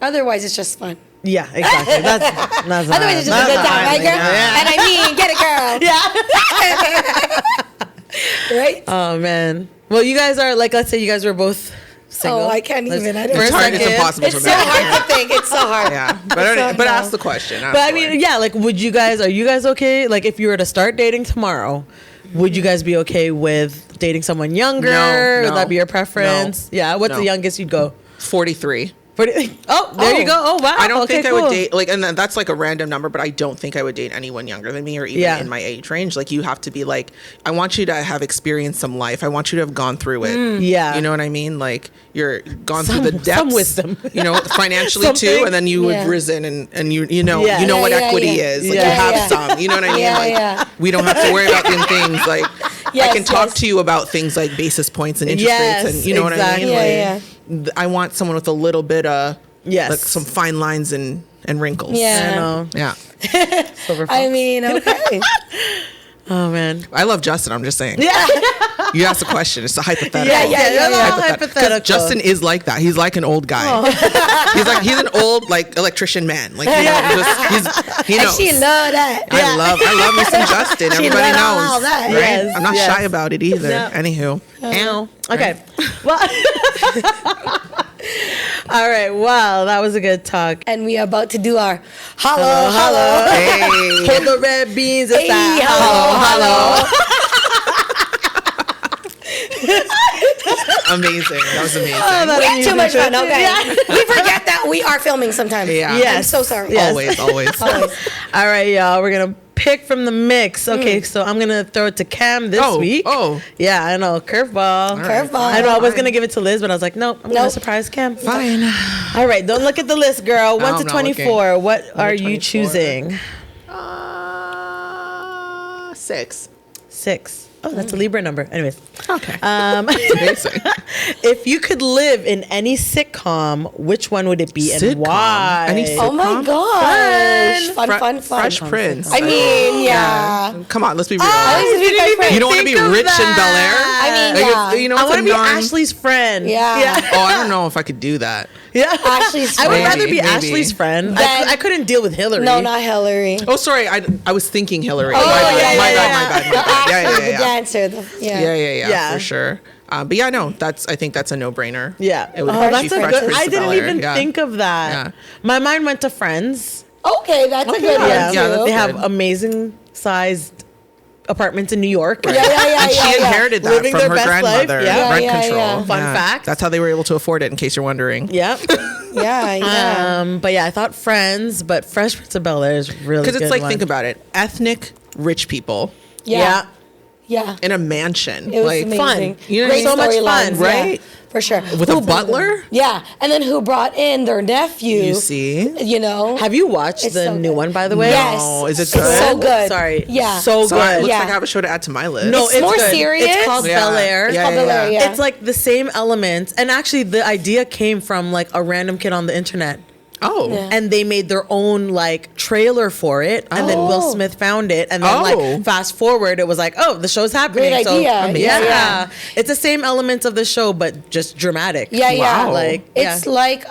Otherwise, it's just fun. Yeah, exactly. That's otherwise it's just a good time, right, girl? And I mean, get it, girl. Right? Oh man. Well, you guys are like, let's say you guys were both single. Oh, I can't even. I don't it's hard. It's impossible. It's so hard to think. It's so hard. Yeah, but ask the question. But I mean, like, are you guys okay? Like, if you were to start dating tomorrow, would you guys be okay with dating someone younger? No. Would that be your preference? No. Yeah. What's the youngest you'd go? 43. Oh, there you go. Oh, wow. I don't think I would date, like, and that's like a random number, but I don't think I would date anyone younger than me or even in my age range. Like, you have to be like, I want you to have experienced some life. I want you to have gone through it. Yeah. You know what I mean? Like, you're gone through the depths. Some wisdom. Financially too, and then you have risen and you know what equity is. Like, you have some. You know what I mean? We don't have to worry about them things. Like, I can talk to you about things like basis points and interest rates and you know what I mean? I want someone with a little bit of like some fine lines and wrinkles. Yeah. I know. Yeah. I mean, okay. Oh man. I love Justin, I'm just saying. Yeah. You asked a question. It's a hypothetical. Yeah. Hypothetical. Justin is like that. He's like an old guy. Oh. he's an old like electrician man. Like he knows. And she love that. I love me some Justin. Everybody knows. All that. Right? Yes, I'm not shy about it either. No. Anywho. Ow. Okay. Well. All right. Wow, that was a good talk. And we are about to do our hello. Hey. Hold the red beans. It's Hey, hello. Amazing. That was amazing. We had too much fun. Okay. We forget that we are filming sometimes. Yeah. Yes. I'm so sorry. Yes. Always. All right, y'all. We're gonna pick from the mix. Okay, so I'm gonna throw it to Cam this week. Oh. Yeah, I know. Curveball. Curveball. I know I was gonna give it to Liz, but I was like, nope, I'm gonna surprise Cam. Fine. All right, don't look at the list, girl. 1 to 24. What are you 24. choosing? 6. 6. Oh, that's a Libra number. Anyways. Okay. If you could live in any sitcom, which one would it be and why? Any sitcom? Oh my gosh. Fun. Fresh Prince. I mean, yeah. Come on, let's be real. You don't want to be rich in Bel Air? I mean, I want to be Ashley's friend. Yeah. Oh, I don't know if I could do that. Yeah. Ashley's friend. I would rather be Maybe. Ashley's friend. I couldn't deal with Hillary. No, not Hillary. Oh, sorry. I was thinking Hillary. Oh, my yeah, bad. Ashley, the dancer. Yeah, for sure. But yeah, no, I think that's a no-brainer. Yeah. It would that's be a Fresh good. Prince I of didn't Bel-Air. even Yeah. think of that. Yeah. My mind went to Friends. Okay, that's a good one Yeah, too. that's they good. have amazing sized apartments in New York. Yeah, And she inherited that Living from their her best life. grandmother. Yeah. Rent Yeah, control. yeah. Fun fact. That's how they were able to afford it, in case you're wondering. Yep. Yeah. But yeah, I thought Friends, but Fresh Prince of Bel-Air is really Because good it's like, one. think about it. Ethnic rich people Yeah. in a mansion. It was like, amazing. You know Great so much storylines, fun, right? Yeah, for sure. With a butler? Yeah. And then who brought in their nephew? You see? You know? Have you watched It's the so new good. one, by the way? Yes. No. Is it It's good? so good. Sorry. Yeah. So So it good. looks Yeah. like I have a show to add to my list. No, it's more good. serious. It's called Yeah. Bel-Air. Yeah, Called yeah, Bel-Air, yeah. yeah. It's like the same elements. And actually, the idea came from like a random kid on the internet. Oh. Yeah. And they made their own like trailer for it, and then Will Oh. Smith found it, and then Oh. like fast forward, it was like, oh, the show's happening. Great So, idea. yeah, Yeah. it's the same elements of the show, but just dramatic. Yeah, yeah. Wow. Like It's like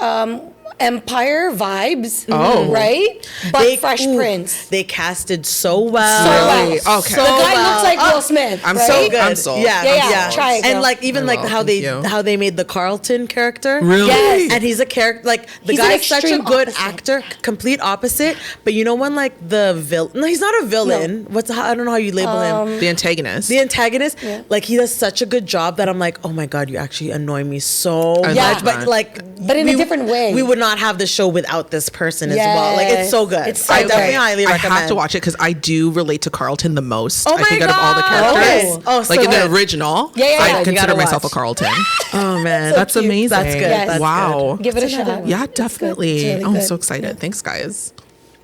Empire vibes. Oh. Right? But Fresh Prince. They casted so well. So well. Really? Okay. So The guy well. looks like Oh, Will Smith. I'm right? so good. I'm sold. Yeah, Yeah, yeah. yeah. Try it, And girl. like even I like will. how Thank you. they made the Carlton character. Really? Yes. And he's a character like the He's an guy's such a extreme good opposite. actor, complete opposite. But you know when like the villain? No, he's not a villain. I don't know how you label him. The antagonist. The antagonist, Yeah. like he does such a good job that I'm like, oh my god, you actually annoy me so I much. love But that. like, But in a different way. we would not have the show without this person as well. Like it's so good. It's so I good. definitely highly I recommend. have to watch it because I do relate to Carlton the most. Oh I think my out of all the God. characters. Okay. Oh, so like in good. the original, Yeah, yeah, yeah. I You gotta consider myself a watch. Carlton. Oh man, That's cute. amazing. That's good. Yes. That's Wow. Give it a shot. Yeah, definitely. It's really I'm good. so excited. Thanks, guys.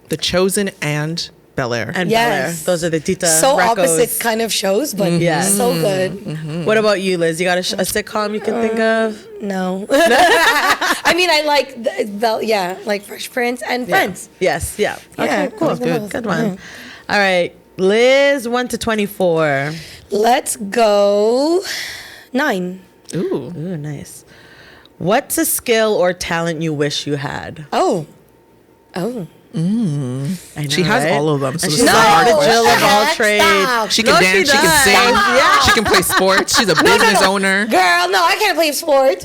The Chosen and Bel-Air. And Yes. Bel-Air. Those are the Tita. So recos. opposite kind of shows, but Yeah. so good. What about you, Liz? You got a sitcom you can think of? No. I mean, I like like Fresh Prince and Friends. Yes. Yeah. Okay. Yeah, Cool. those are Good. those. Good one. All right, Liz. 1 to 24. Let's go 9. Ooh. Ooh, nice. What's a skill or talent you wish you had? Oh. I know, She has right? all of them. So And this she's is the a hard hardest question. Jill of all Stop. trades. She can No, dance, she can does. sing, Yeah. she can play sports. She's a business owner. Girl, no, I can't play sports.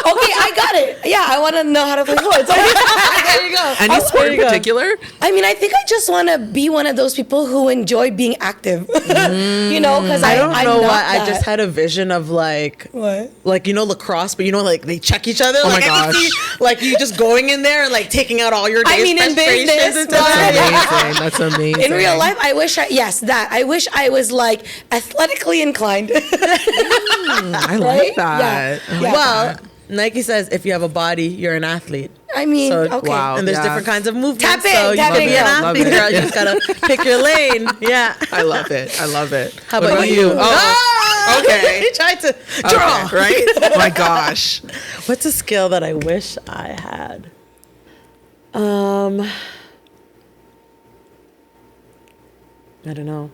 Okay, I got it. Yeah, I want to know how to play sports. There you go. Any sport in particular? I mean, I think I just want to be one of those people who enjoy being active. You know, because I don't I'm know not why. I that. just had a vision of like What? like lacrosse, but like they check each other. Oh like my I can gosh. see, like you just going in there and like taking out all your I day's mean, in frustrations business, into but- that. That's amazing. In real life, I wish I wish I was like athletically inclined. I Right? like that. Yeah. I like Yeah. Well, that. Nike says if you have a body, you're an athlete. I mean, So okay. wow. and there's Yeah. different kinds of movements. Tap in, so you tap can in, be an girl. athlete, Love it. girl. You just gotta pick your lane. Yeah. I love it. I love it. How What about you? Oh, okay. he tried to draw. Okay, right? Oh my gosh. What's a skill that I wish I had? I don't know.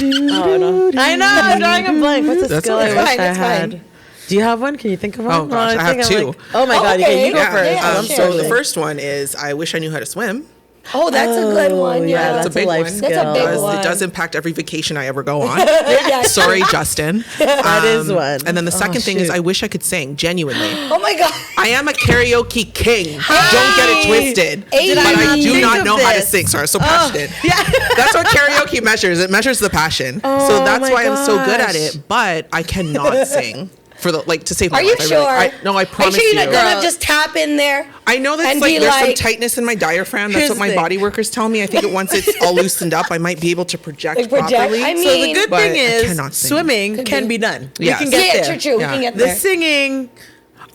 Oh, no. I know. I'm drawing a blank. What's a That's skill okay. I wish Fine, I it's had? fine. Do you have one? Can you think of one? Oh, gosh, I have think I'm two. oh my god, okay. you go Yeah, first. yeah, I'm sure. So sorry. the first one is I wish I knew how to swim. Oh, that's a good one. yeah, Yeah, that's a big a life one. skill. That's a big It one. does impact every vacation I ever go on. Yeah. Sorry, Justin. That is one. And then the second thing is shoot. I wish I could sing, genuinely. Oh my god. I am a karaoke king. Don't get it twisted. Hey. But I do Think not of know how to this? sing. Sorry, I'm so passionate. Yeah. That's what karaoke measures. It measures the passion. So Oh that's my why I'm so good at gosh. it. But I cannot sing. For the to save my Are you life. sure? No, I promise Are you sure you're you. not gonna just tap in there? I know that's and like be there's some like- tightness in my diaphragm. That's Here's what my the thing. body workers tell me. I think once it's all loosened up, I might be able to project, Like project? properly. I So the mean- good But thing I is cannot sing. swimming Could can be. be done. Yes. We can get Yeah, there. true. Yeah. We can get The there. singing.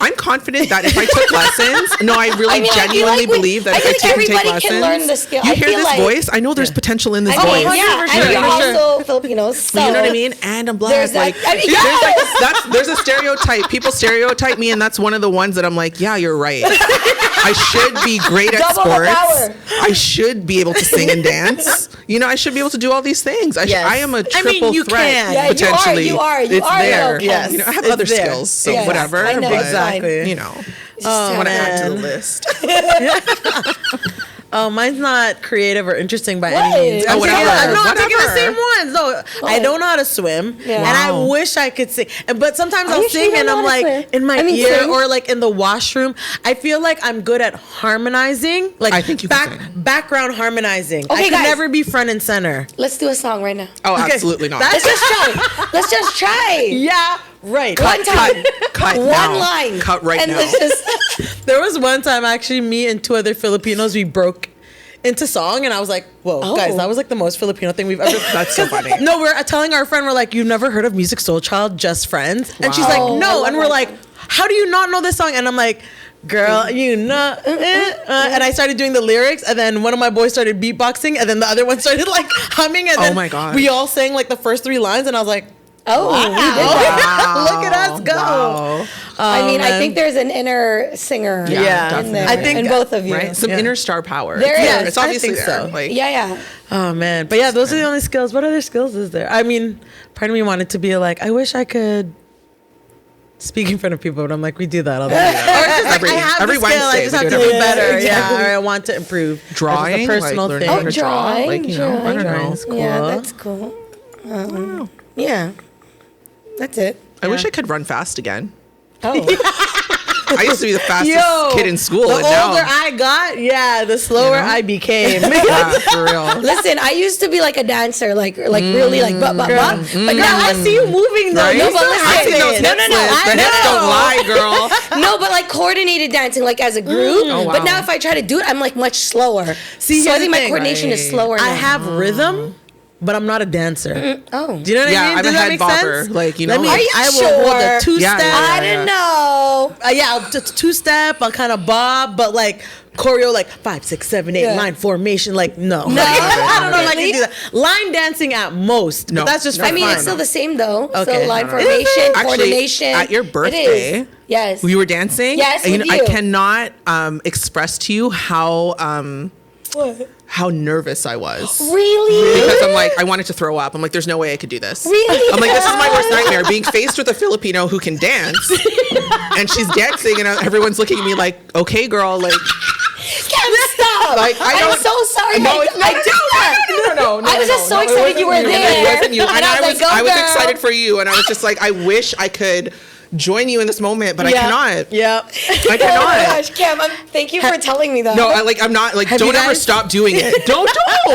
I'm confident that if I took lessons, no, I really I mean, I feel genuinely like when- believe that I if feel I like take everybody lessons, can learn the skill. you I hear feel this like- voice? I know there's potential in this I mean, voice. yeah, 100%, and we're for sure. also Filipinos, so You know what I mean? And I'm black. There's that- Like, I mean, there's, like, yes! there's a stereotype. People stereotype me, and that's one of the ones that I'm like, yeah, you're right. I should be great at Double the sports. power. I should be able to sing and dance. You know, I should be able to do all these things. Yes. I am a I mean, triple you threat. can. Yeah, you are, potentially. you are It's there. though, Yes. You know, I have It's other there. skills, so Yes, whatever. I know, but, it's fine. Exactly. you know, Oh, I want to add to the list. Oh, mine's not creative or interesting by any means. Oh, whatever. I'm taking the same ones. No, I don't know how to swim, and I wish I could sing. But sometimes I'll sing, and I'm like in my ear or like in the washroom. I feel like I'm good at harmonizing, like I think you background harmonizing. Okay, I could guys. never be front and center. Let's do a song right now. Oh, absolutely not. Let's just try. Let's just try. Yeah, right. One time. Cut One now. line. Cut right and now. let's just. There was one time actually, me and two other Filipinos, we broke into song, and I was like, whoa, guys, that was like the most Filipino thing we've ever. That's so funny. No, we're telling our friend, we're like, you've never heard of Music Soul Child, Just Friends? And she's like, no. And we're like, how do you not know this song? And I'm like, girl, you know. And I started doing the lyrics, and then one of my boys started beatboxing, and then the other one started like humming, and then my God. we all sang like the first 3 lines, and I was like, Oh, we did that. Wow. look at us go. Wow. I mean, man. I think there's an inner singer in there. I think in both of you. Right? Some inner star power. There is. It's obviously I think there. so. Like, Yeah. Oh man, but yeah, those are the only skills. What other skills is there? I mean, part of me wanted to be like, I wish I could speak in front of people, but I'm like, we do that all the time. Or just like, I have every the skill, I Wednesday just we have do to it do every better. Wednesday. Yeah, or I want to improve. Drawing, That's a personal like learning thing. how to draw. drawing, Like, you know, I don't know. Drawing's cool. Yeah, that's cool. Yeah. That's it. I wish I could run fast again. Oh. I used to be the fastest kid in school, The and older now I got, the slower I became. yeah, for real. Listen, I used to be like a dancer, like really like but. But Now I see you moving though. Right? You No, but still listen. have No, it. no, no, no. The I hips know. don't lie, girl. No, but like coordinated dancing, like as a group. Oh, wow. But now if I try to do it, I'm like much slower. See, so I here's think the my thing. coordination is slower. I now. have rhythm, but I'm not a dancer. Oh. Do you know what Yeah, I mean? I'm Does a that head make bobber. sense? Like, you know, Let me, Are you I will hold sure? a 2-step. Yeah. I don't know. Yeah, just 2-step. I'll kind of bob, but like choreo, like 5, 6, 7, 8 Yeah. line formation. Like no, No? I don't know if I Really? can do that. Line dancing at most, No. but that's just for I mean, fun. it's still the same though. Okay. So line No. formation, Actually, coordination. at your It is. birthday, Yes. you were dancing. Yes, and, with I you. cannot express to you how What? how nervous I was. Really? Because I'm like, I wanted to throw up. I'm like, there's no way I could do this. Really? I'm like, this is my worst nightmare, being faced with a Filipino who can dance, and she's dancing, and everyone's looking at me like, okay, girl, like, Can't stop. Like, I'm so sorry. No, I it's did not. that. No. I was just so it excited wasn't you were It there. wasn't you. And I was like, go, I was girl. excited for you, and I was just like, I wish I could join you in this moment, but I cannot. Yeah. I Oh my cannot. gosh, Cam, thank you for telling me that. No, I'm not like. Have Don't you ever guys- stop doing it. Don't.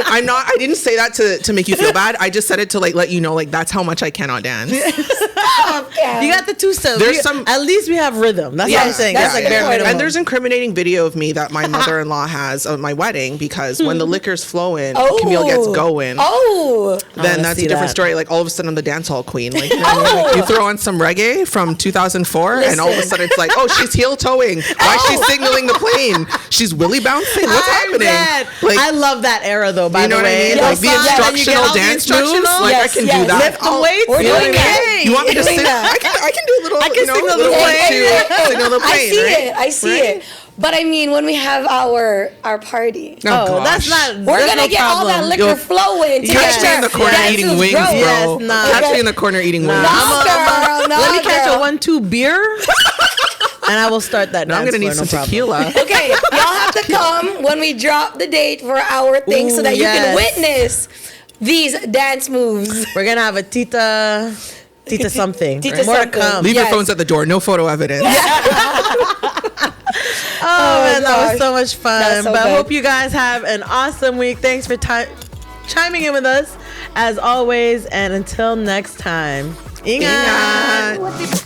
I'm not. I didn't say that to make you feel bad. I just said it to like let you know like that's how much I cannot dance. Stop, Cam. You got the 2 steps. There's some- At least we have rhythm. That's what I'm Yes, saying. that's That's like good bare point. minimum. And there's incriminating video of me that my mother-in-law has of my wedding because when the liquor's flowing, Camille gets going. Oh. Then wanna that's a see different that. story. Like all of a sudden I'm the dance hall queen. Like, you know what I mean? Like, you throw on some reggae from 2004 and all of a Listen. sudden it's like, oh, she's heel toeing. Why is she signaling the plane? She's willy bouncing. What's happening? Dead. Like, I love that era though, by you know the what I way. mean? Yes, Like the yes. And you get instructional all the dance moves. instructional- Like I Yes, can yes. do that. Lift the weights. We're you know doing what I it. mean? You want me to We're doing sing? that. I can do a little. I can you know, signal the little plane. to signal the plane. I see right? it. I see Right? it. But I mean, when we have our party, Oh, that's gosh. not. we're that's gonna no get all that problem. liquor You'll- flowing to Catch get me in the corner dances eating wings, growing. bro. Yes, nah. Catch me in the corner eating wings. No, girl, no, Let me catch girl. a 1-2 beer, and I will start that. Now I'm dance gonna need floor, some no tequila. Okay, y'all have to come when we drop the date for our thing so Ooh, that you can yes. witness these dance moves. We're gonna have a Tita something. Tita More something. to come. Leave Yes. your phones at the door. No photo evidence. Oh man, that was gosh. so much fun. That's so but I good. hope you guys have an awesome week. Thanks for chiming in with us as always. And until next time, Ingat. Ingat.